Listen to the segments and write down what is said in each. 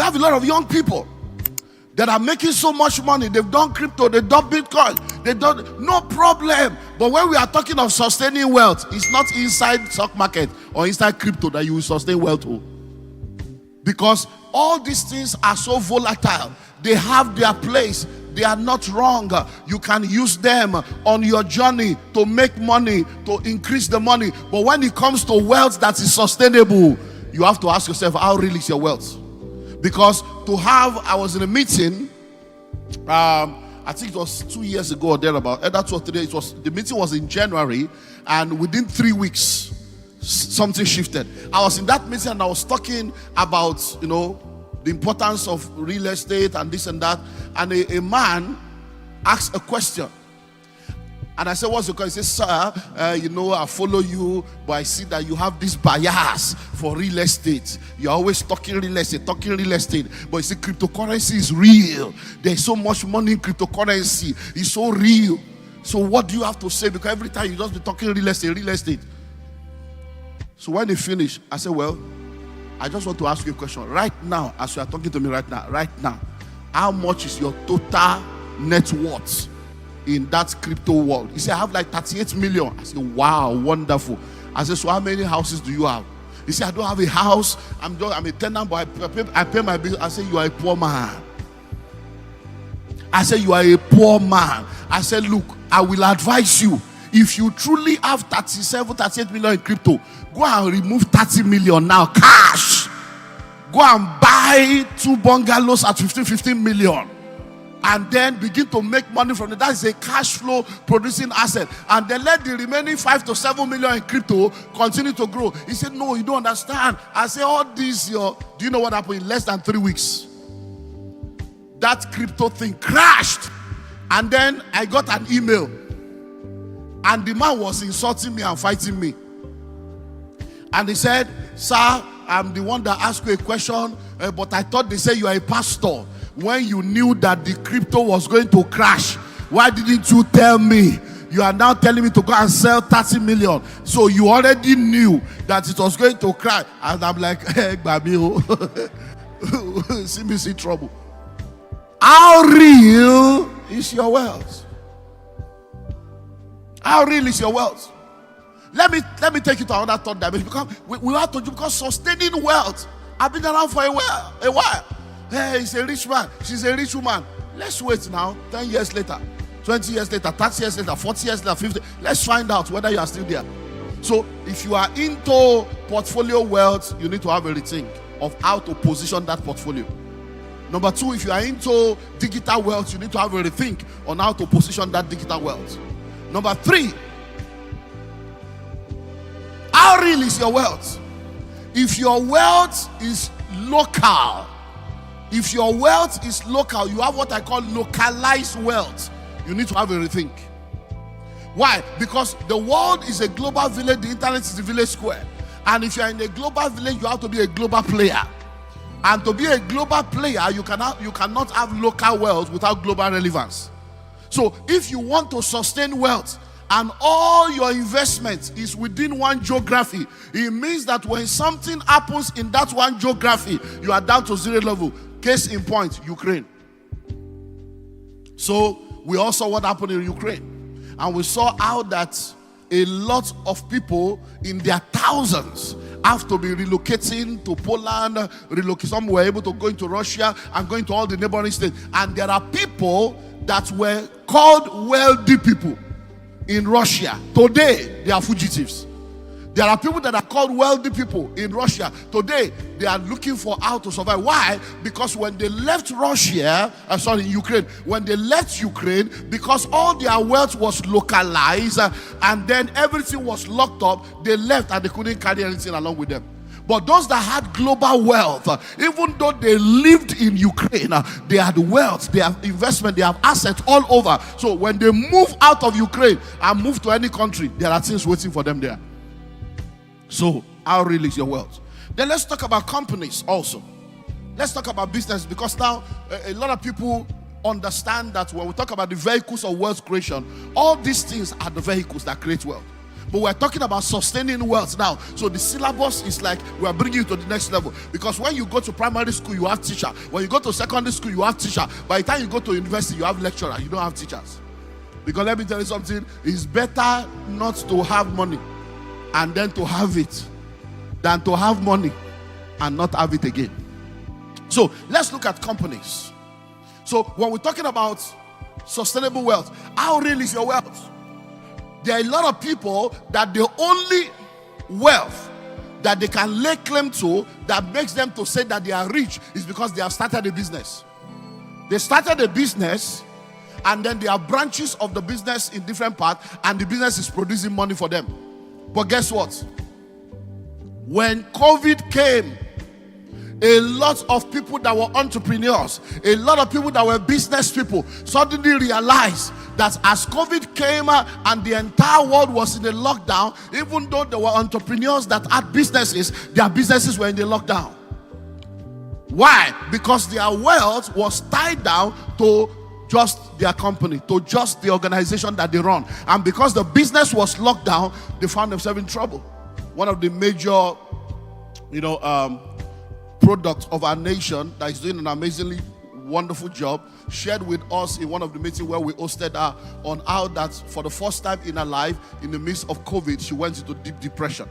We have a lot of young people that are making so much money. They've done crypto, they've done Bitcoin, they've done, no problem. But when we are talking of sustaining wealth, it's not inside stock market or inside crypto that you will sustain wealth. Because all these things are so volatile. They have their place. They are not wrong. You can use them on your journey to make money, to increase the money. But when it comes to wealth that is sustainable, you have to ask yourself, how real is your wealth? Because I was in a meeting, I think it was 2 years ago or thereabout. That was today. The meeting was in January, and within 3 weeks, something shifted. I was in that meeting and I was talking about, the importance of real estate and this and that. And a man asked a question. And I said, what's the question? He said, sir, I follow you, but I see that you have this bias for real estate. You're always talking real estate. But you see, cryptocurrency is real. There's so much money in cryptocurrency. It's so real. So what do you have to say? Because every time you just be talking real estate. So when he finished, I said, well, I just want to ask you a question. Right now, as you are talking to me right now, how much is your total net worth in that crypto world? He said, I have like 38 million. I said, wow, wonderful. I said, so how many houses do you have? He said, I don't have a house. I'm a tenant, but I pay my bills. I said, you are a poor man. I said, you are a poor man. I said, look, I will advise you. If you truly have 38 million in crypto, go and remove 30 million now, cash. Go and buy 2 bungalows at 15 million. And then begin to make money from it. That is a cash flow producing asset. And then let the remaining 5 to 7 million in crypto continue to grow. He said, no, you don't understand. I said, all this, do you know what happened? In less than 3 weeks, that crypto thing crashed. And then I got an email. And the man was insulting me and fighting me. And he said, sir, I'm the one that asked you a question, but I thought they said you are a pastor. When you knew that the crypto was going to crash, why didn't you tell me? You are now telling me to go and sell 30 million. So you already knew that it was going to crash. And I'm like, hey, baby, see me see trouble. How real is your wealth? How real is your wealth? Let me take you to another thought dimension. We have to do, because sustaining wealth. I've been around for a while. Hey, he's a rich man. She's a rich woman. Let's wait now. 10 years later, 20 years later, 30 years later, 40 years later, 50. Let's find out whether you are still there. So if you are into portfolio wealth, you need to have a rethink of how to position that portfolio. Number 2, if you are into digital wealth, you need to have a rethink on how to position that digital wealth. Number 3, how real is your wealth? If your wealth is local, you have what I call localized wealth. You need to have a rethink. Why? Because the world is a global village, the internet is a village square. And if you are in a global village, you have to be a global player. And to be a global player, you cannot have local wealth without global relevance. So if you want to sustain wealth and all your investment is within one geography, it means that when something happens in that one geography, you are down to zero level. Case in point, Ukraine. So we also what happened in Ukraine. And we saw how that a lot of people in their thousands have to be relocating to Poland, some were able to go into Russia and go into all the neighboring states. And there are people that were called wealthy people in Russia. Today, they are fugitives. There are people that are called wealthy people in Russia. Today, they are looking for how to survive. Why? Because when they left Ukraine, when they left Ukraine, because all their wealth was localized and then everything was locked up, they left and they couldn't carry anything along with them. But those that had global wealth, even though they lived in Ukraine, they had wealth, they have investment, they have assets all over. So when they move out of Ukraine and move to any country, there are things waiting for them there. So, how real is your wealth? Then let's talk about companies also. Let's talk about business, because now a lot of people understand that when we talk about the vehicles of wealth creation, all these things are the vehicles that create wealth. But we're talking about sustaining wealth now. So the syllabus is like we are bringing you to the next level. Because when you go to primary school, you have teacher. When you go to secondary school, you have teacher. By the time you go to university, you have lecturer. You don't have teachers. Because let me tell you something, it's better not to have money and then to have it than to have money and not have it again. So let's look at companies. So when we're talking about sustainable wealth, how real is your wealth? There are a lot of people that the only wealth that they can lay claim to that makes them to say that they are rich is because they have started a business. They started a business and then there are branches of the business in different parts and the business is producing money for them. But guess what? When COVID came, a lot of people that were entrepreneurs, a lot of people that were business people suddenly realized that as COVID came and the entire world was in a lockdown, even though there were entrepreneurs that had businesses, their businesses were in the lockdown. Why? Because their wealth was tied down to just their company, to just the organization that they run. And because the business was locked down, they found themselves in trouble. One of the major, product of our nation that is doing an amazingly wonderful job shared with us in one of the meetings where we hosted her on how that for the first time in her life, in the midst of COVID, she went into deep depression.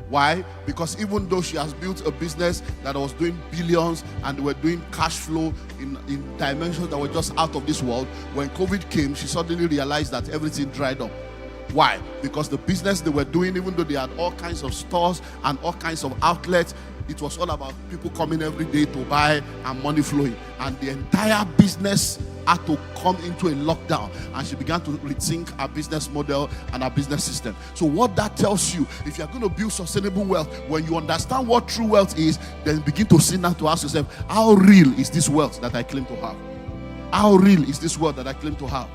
Why? Because even though she has built a business that was doing billions and they were doing cash flow in dimensions that were just out of this world, when COVID came, she suddenly realized that everything dried up. Why? Because the business they were doing, even though they had all kinds of stores and all kinds of outlets, it was all about people coming every day to buy and money flowing. And the entire business had to come into a lockdown. And she began to rethink her business model and her business system. So what that tells you, if you're going to build sustainable wealth, when you understand what true wealth is, then begin to sit down to ask yourself, how real is this wealth that I claim to have? How real is this wealth that I claim to have?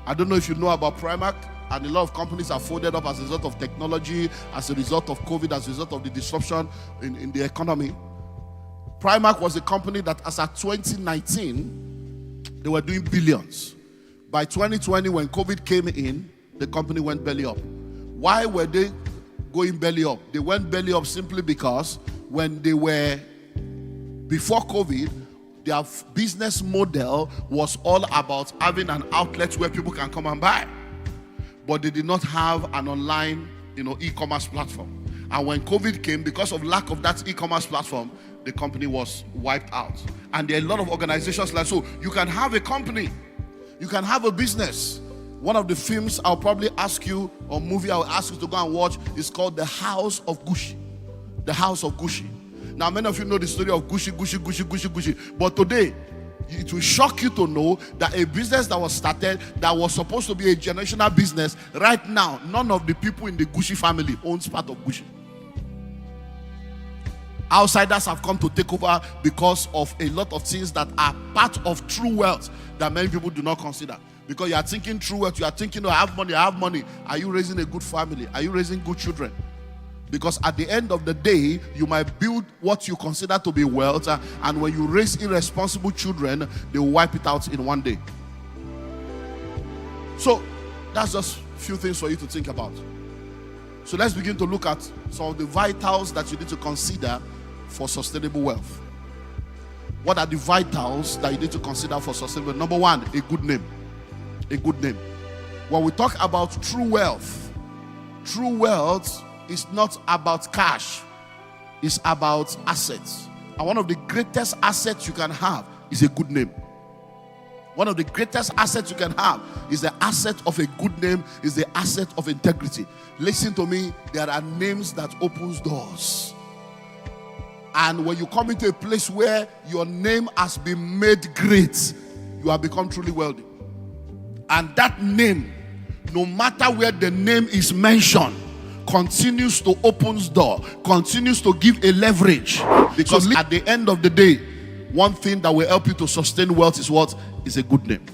I don't know if you know about Primark. And a lot of companies are folded up as a result of technology, as a result of COVID, as a result of the disruption in the economy. Primark was a company that as at 2019, they were doing billions. By 2020, when COVID came in, the company went belly up. Why were they going belly up? They went belly up simply because when they were, before COVID, their business model was all about having an outlet where people can come and buy. But they did not have an online, e-commerce platform. And when COVID came, because of lack of that e-commerce platform, the company was wiped out. And there are a lot of organizations like, so you can have a company, you can have a business. One of the films I'll probably ask you, or movie I'll ask you to go and watch, is called The House of Gucci. The House of Gucci. Now, many of you know the story of Gucci. But today, it will shock you to know that a business that was started, that was supposed to be a generational business, right now, none of the people in the Gucci family owns part of Gucci. Outsiders have come to take over because of a lot of things that are part of true wealth that many people do not consider. Because you are thinking true wealth, you are thinking, I have money. Are you raising a good family? Are you raising good children? Because at the end of the day, you might build what you consider to be wealth, and when you raise irresponsible children, they will wipe it out in one day. So that's just a few things for you to think about. So let's begin to look at some of the vitals that you need to consider for sustainable wealth. What are the vitals that you need to consider for sustainable? Number one, a good name. A good name. When we talk about true wealth is not about cash, it's about assets. And one of the greatest assets you can have is a good name. One of the greatest assets you can have is the asset of a good name, is the asset of integrity. Listen to me, there are names that opens doors. And when you come into a place where your name has been made great, you have become truly wealthy. And that name, no matter where the name is mentioned, continues to open door, continues to give a leverage. Because at the end of the day, one thing that will help you to sustain wealth is what? Is a good name.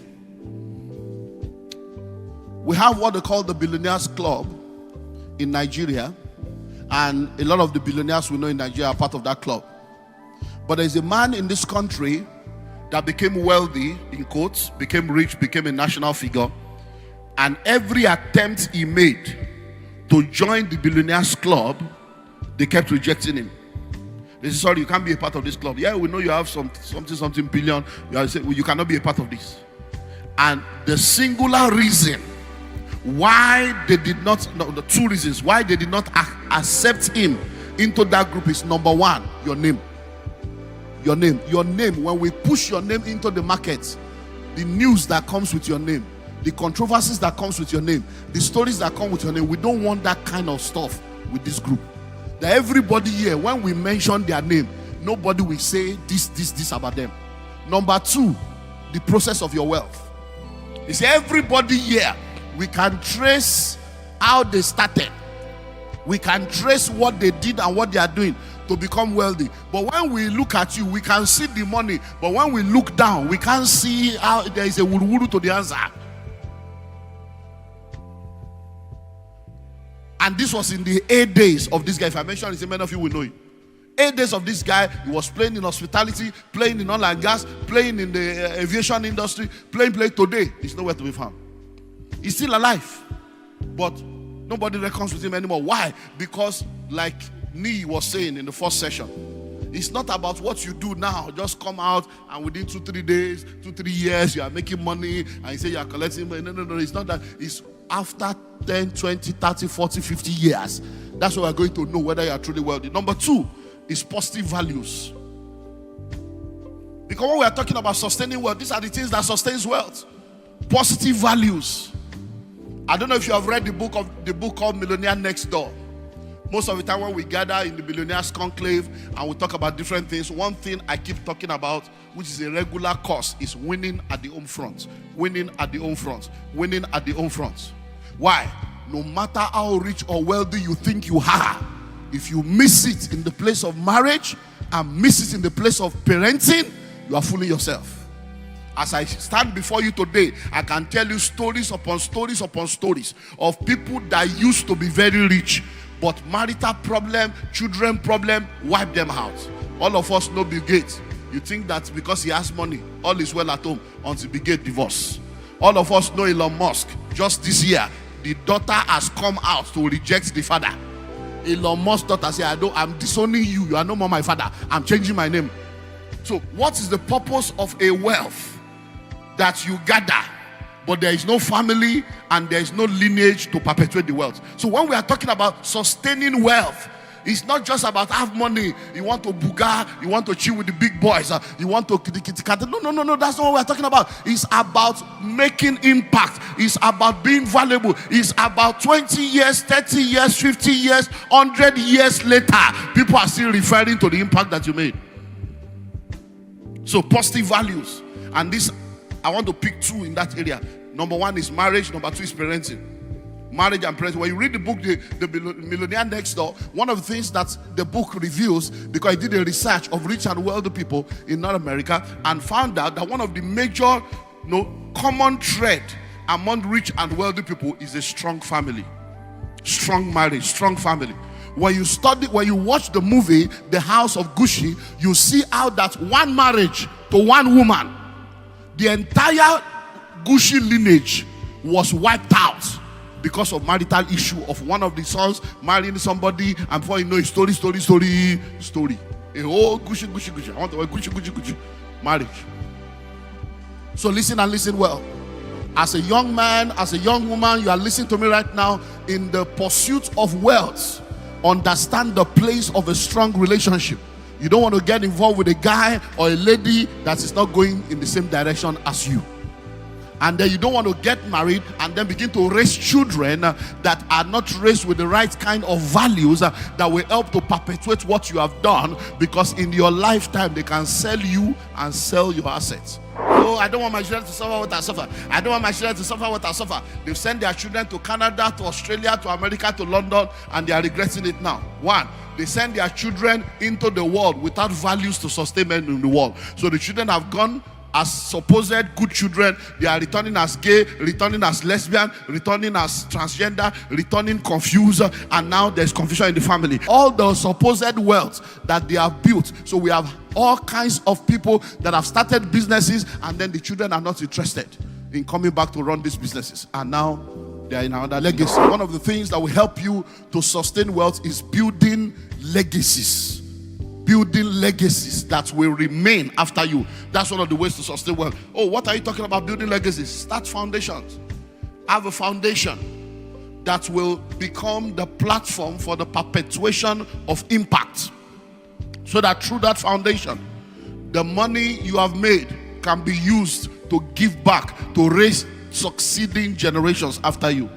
We have what they call the Billionaires Club in Nigeria, and a lot of the billionaires we know in Nigeria are part of that club. But there's a man in this country that became wealthy, in quotes, became rich, became a national figure, and every attempt he made to join the billionaires club, they kept rejecting him. They said, sorry, you can't be a part of this club. Yeah, we know you have something billion. You cannot be a part of this. And the singular reason why they did not, no, the two reasons why they did not accept him into that group is: number one, your name. Your name. Your name. When we push your name into the market, the news that comes with your name, the controversies that comes with your name, the stories that come with your name, we don't want that kind of stuff with this group. That everybody here, when we mention their name, nobody will say this about them. Number two, the process of your wealth. You see, everybody here, we can trace how they started. We can trace what they did and what they are doing to become wealthy. But when we look at you, we can see the money. But when we look down, we can't see how there is a wuru to the answer. And this was in the 8 days of this guy. If I mention it, many of you will know it. 8 days of this guy. He was playing in hospitality, playing in oil and gas, playing in the aviation industry, playing. Today, he's nowhere to be found. He's still alive, but nobody reckons with him anymore. Why? Because, like Nee was saying in the first session, it's not about what you do now. Just come out and within 2-3 days, 2-3 years, you are making money and you say you are collecting money. No, it's not that. It's after 10, 20, 30, 40, 50 years. That's why we're going to know whether you are truly wealthy. Number two is positive values. Because when we are talking about sustaining wealth, these are the things that sustains wealth. Positive values. I don't know if you have read the book called Millionaire Next Door. Most of the time when we gather in the Billionaires Conclave and we talk about different things, one thing I keep talking about, which is a regular course, is winning at the home front. Winning at the home front. Winning at the home front. Why? No matter how rich or wealthy you think you are, if you miss it in the place of marriage and miss it in the place of parenting, you are fooling yourself. As I stand before you today, I can tell you stories upon stories upon stories of people that used to be very rich, but marital problem, children problem, wipe them out. All of us know Bill Gates. You think that because he has money, all is well at home until Bill Gates divorce. All of us know Elon Musk. Just this year, the daughter has come out to reject the father. Elon Musk's daughter said, I'm disowning you. You are no more my father. I'm changing my name. So what is the purpose of a wealth that you gather, but there is no family and there is no lineage to perpetuate the wealth? So when we are talking about sustaining wealth, it's not just about have money, you want to booga, you want to chill with the big boys, you want to kitty cat. No, that's not what we're talking about. It's about making impact. It's about being valuable. It's about 20 years, 30 years, 50 years, 100 years later, people are still referring to the impact that you made. So positive values. And this, I want to pick two in that area. Number one is marriage. Number two is parenting. Marriage and parenting. When you read the book, the Millionaire Next Door, one of the things that the book reveals, because I did a research of rich and wealthy people in North America and found out that one of the major common thread among rich and wealthy people is a strong family. Strong marriage, strong family. When you watch the movie, The House of Gucci, you see how that one marriage to one woman, the entire Gucci lineage was wiped out because of marital issue of one of the sons marrying somebody, and before you know it, story. A whole Gucci. I want to Gucci. Marriage. So listen and listen well. As a young man, as a young woman, you are listening to me right now. In the pursuit of wealth, understand the place of a strong relationship. You don't want to get involved with a guy or a lady that is not going in the same direction as you. And then you don't want to get married and then begin to raise children that are not raised with the right kind of values that will help to perpetuate what you have done, because in your lifetime they can sell you and sell your assets. Oh, I don't want my children to suffer what I suffer. I don't want my children to suffer what I suffer. They've sent their children to Canada, to Australia, to America, to London, and they are regretting it now. One, they send their children into the world without values to sustain them in the world. So the children have gone as supposed good children. They are returning as gay, returning as lesbian, returning as transgender, returning confused, and now there's confusion in the family. All the supposed wealth that they have built. So we have all kinds of people that have started businesses, and then the children are not interested in coming back to run these businesses. And now They are in another legacy. One of the things that will help you to sustain wealth is building legacies. Building legacies that will remain after you. That's one of the ways to sustain wealth. Oh, what are you talking about building legacies? Start foundations. Have a foundation that will become the platform for the perpetuation of impact. So that through that foundation, the money you have made can be used to give back, to raise succeeding generations after you.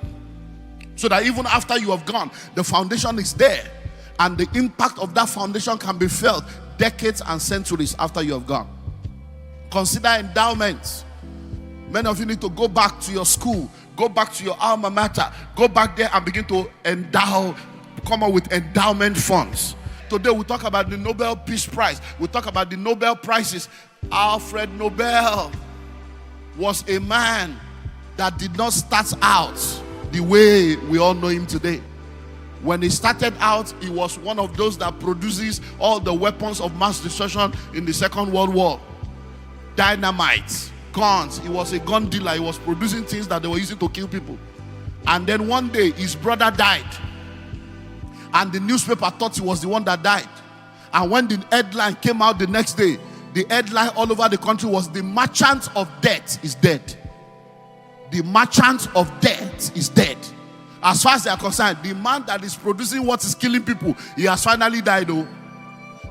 So that even after you have gone, the foundation is there. And the impact of that foundation can be felt decades and centuries after you have gone. Consider endowments. Many of you need to go back to your school, go back to your alma mater, go back there and begin to endow, come up with endowment funds. Today we talk about the Nobel Peace Prize. We talk about the Nobel Prizes. Alfred Nobel was a man that did not start out the way we all know him today. When he started out, he was one of those that produces all the weapons of mass destruction in the Second World War. Dynamite, guns. He was a gun dealer. He was producing things that they were using to kill people. And then one day, his brother died. And the newspaper thought he was the one that died. And when the headline came out the next day, the headline all over the country was "The merchant of death is dead." The merchant of death is dead. As far as they are concerned, the man that is producing what is killing people, he has finally died. Oh.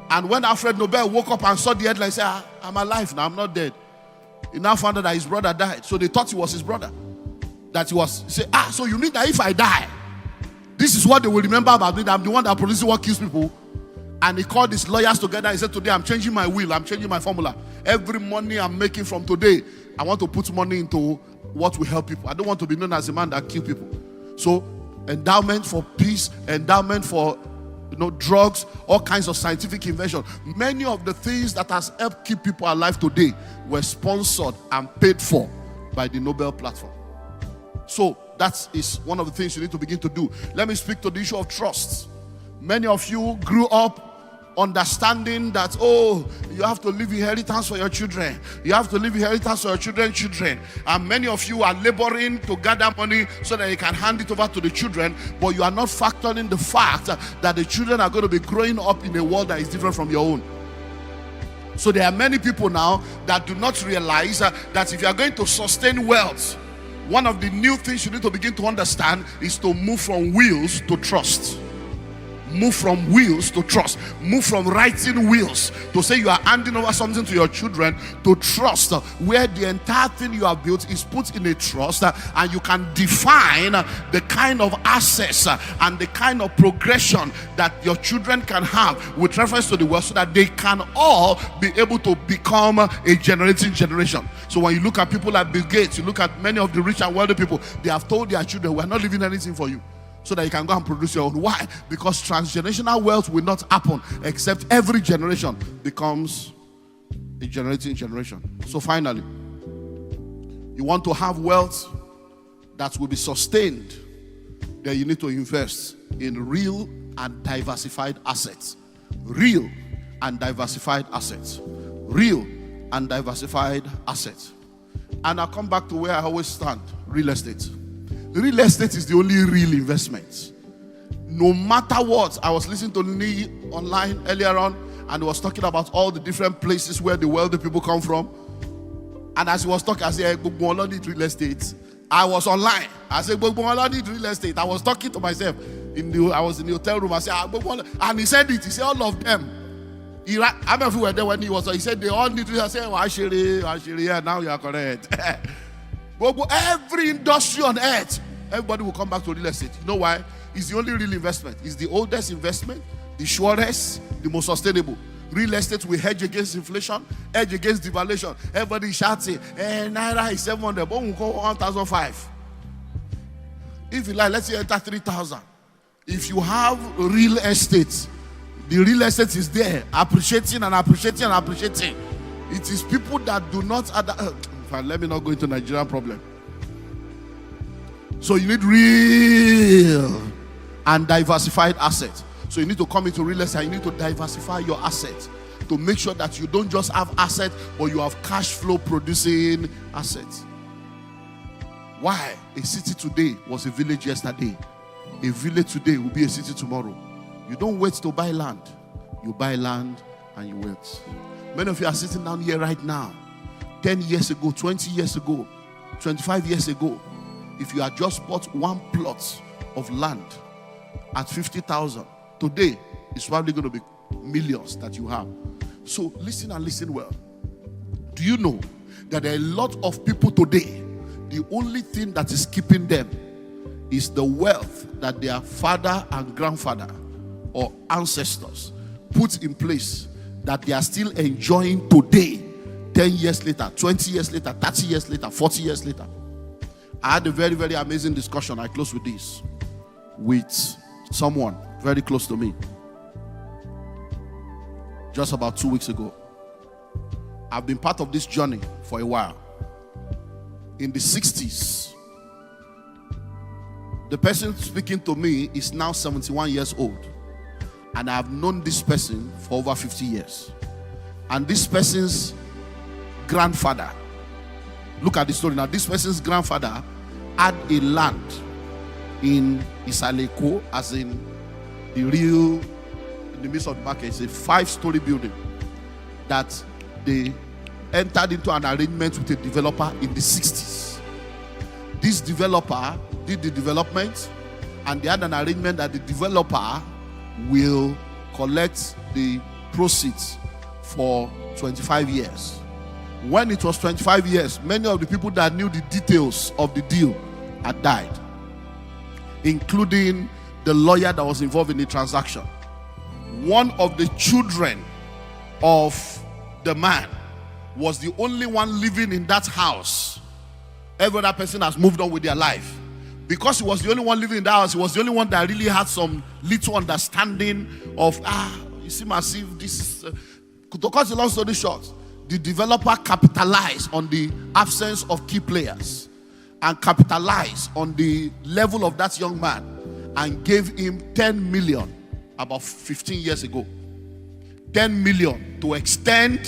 And when Alfred Nobel woke up and saw the headline, he said, I'm alive now, I'm not dead. He now found out that his brother died. So they thought he was his brother. That he was, say, so you mean that if I die, this is what they will remember about me, that I'm the one that produces what kills people? And he called his lawyers together. He said, today I'm changing my will, I'm changing my formula. Every money I'm making from today, I want to put money into what will help people. I don't want to be known as a man that kills people. So, endowment for peace, endowment for drugs, all kinds of scientific invention. Many of the things that has helped keep people alive today were sponsored and paid for by the Nobel platform. So, that is one of the things you need to begin to do. Let me speak to the issue of trust. Many of you grew up understanding that, you have to leave inheritance for your children. You have to leave inheritance for your children's children. And many of you are laboring to gather money so that you can hand it over to the children, but you are not factoring the fact that the children are going to be growing up in a world that is different from your own. So there are many people now that do not realize that if you are going to sustain wealth, one of the new things you need to begin to understand is to move from wills to trust. Move from wills to trust. Move from writing wills to say you are handing over something to your children to trust, where the entire thing you have built is put in a trust, and you can define the kind of access and the kind of progression that your children can have with reference to the wealth, so that they can all be able to become a generating generation. So when you look at people like Bill Gates, you look at many of the rich and wealthy people, they have told their children, we are not leaving anything for you, so that you can go and produce your own. Why? Because transgenerational wealth will not happen except every generation becomes a generating generation. So finally, you want to have wealth that will be sustained, then you need to invest in real and diversified assets. Real and diversified assets. Real and diversified assets. And I'll come back to where I always stand, real estate. Real estate is the only real investment. No matter what, I was listening to Lee online earlier on, and he was talking about all the different places where the wealthy people come from. And as he was talking, I said, Gbogbo need real estate. I was online. I said, Gbogbo need real estate. I was talking to myself. I was in the hotel room. I said, and he said it. He said, all of them. I'm everywhere there when he said, they all need real estate. I said, yeah, now you are correct. Every industry on earth, everybody will come back to real estate. You know why? It's the only real investment. It's the oldest investment, the surest, the most sustainable. Real estate will hedge against inflation, hedge against devaluation. Everybody shouting, Naira is 700, but we'll go 1,005. If you like, let's say enter 3,000. If you have real estate, the real estate is there, appreciating and appreciating and appreciating. It is people that do not... let me not go into Nigerian problem. So you need real and diversified assets. So you need to come into real estate. You need to diversify your assets to make sure that you don't just have assets, but you have cash flow producing assets. Why? A city today was a village yesterday. A village today will be a city tomorrow. You don't wait to buy land. You buy land and you wait. Many of you are sitting down here right now. 10 years ago, 20 years ago, 25 years ago, if you had just bought one plot of land at 50,000, today it's probably going to be millions that you have. So listen and listen well. Do you know that there are a lot of people today, the only thing that is keeping them is the wealth that their father and grandfather or ancestors put in place, that they are still enjoying today, 10 years later, 20 years later, 30 years later, 40 years later. I had a very, very amazing discussion. I close with this, with someone very close to me just about 2 weeks ago. I've been part of this journey for a while. In the 60s, the person speaking to me is now 71 years old. And I have known this person for over 50 years. And this person's grandfather, look at the story now. This person's grandfather had a land in Isaleko, as in in the midst of the market. It's a 5-story building that they entered into an arrangement with a developer in the 60s. This developer did the development, and they had an arrangement that the developer will collect the proceeds for 25 years. When it was 25 years, many of the people that knew the details of the deal had died, including the lawyer that was involved in the transaction. One of the children of the man was the only one living in that house. Every other person has moved on with their life. Because he was the only one living in that house, he was the only one that really had some little understanding of, you seem as if this is... to cut a long story short, the developer capitalized on the absence of key players and capitalized on the level of that young man and gave him 10 million about 15 years ago. 10 million to extend,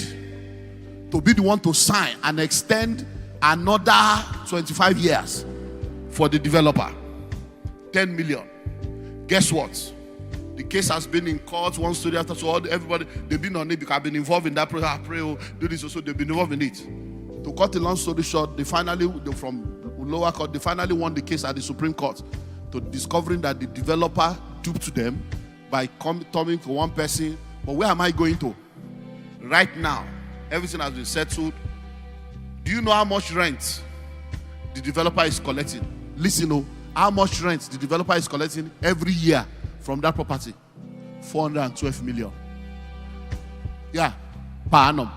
to be the one to sign and extend another 25 years for the developer. 10 million. Guess what? The case has been in court, one story after, so everybody, they've been on it because I've been involved in that process. I pray, do this also, they've been involved in it. To cut a long story short, from lower court, they finally won the case at the Supreme Court, to discovering that the developer duped them by coming to one person. But where am I going to? Right now, everything has been settled. Do you know how much rent the developer is collecting? Listen, how much rent the developer is collecting every year from that property? 412 million. Yeah, per annum.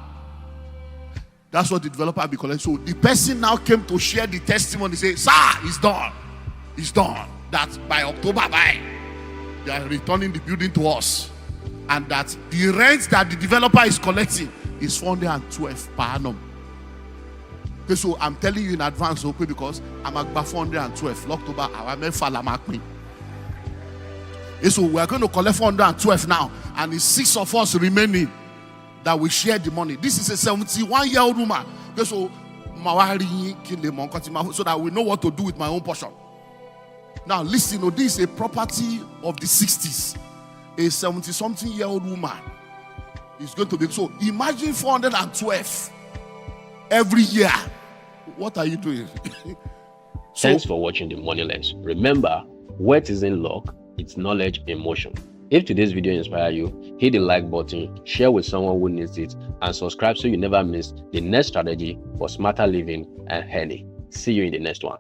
That's what the developer be collecting. So the person now came to share the testimony. Say, sir, it's done. It's done. That by October, they are returning the building to us. And that the rent that the developer is collecting is 412 per annum. Okay, so I'm telling you in advance, okay, because I'm at 412 October. So we are going to collect 412 now, and it's 6 of us remaining that we share the money. This is a 71-year-old woman. Okay, so that we know what to do with my own portion. Now listen, this is a property of the 60s. A 70-something-year-old woman is going to be. So imagine 412 every year. What are you doing? Thanks for watching the Money Lens. Remember, wealth isn't luck, it's knowledge in motion. If today's video inspired you, hit the like button, share with someone who needs it, and subscribe so you never miss the next strategy for smarter living and earning. See you in the next one.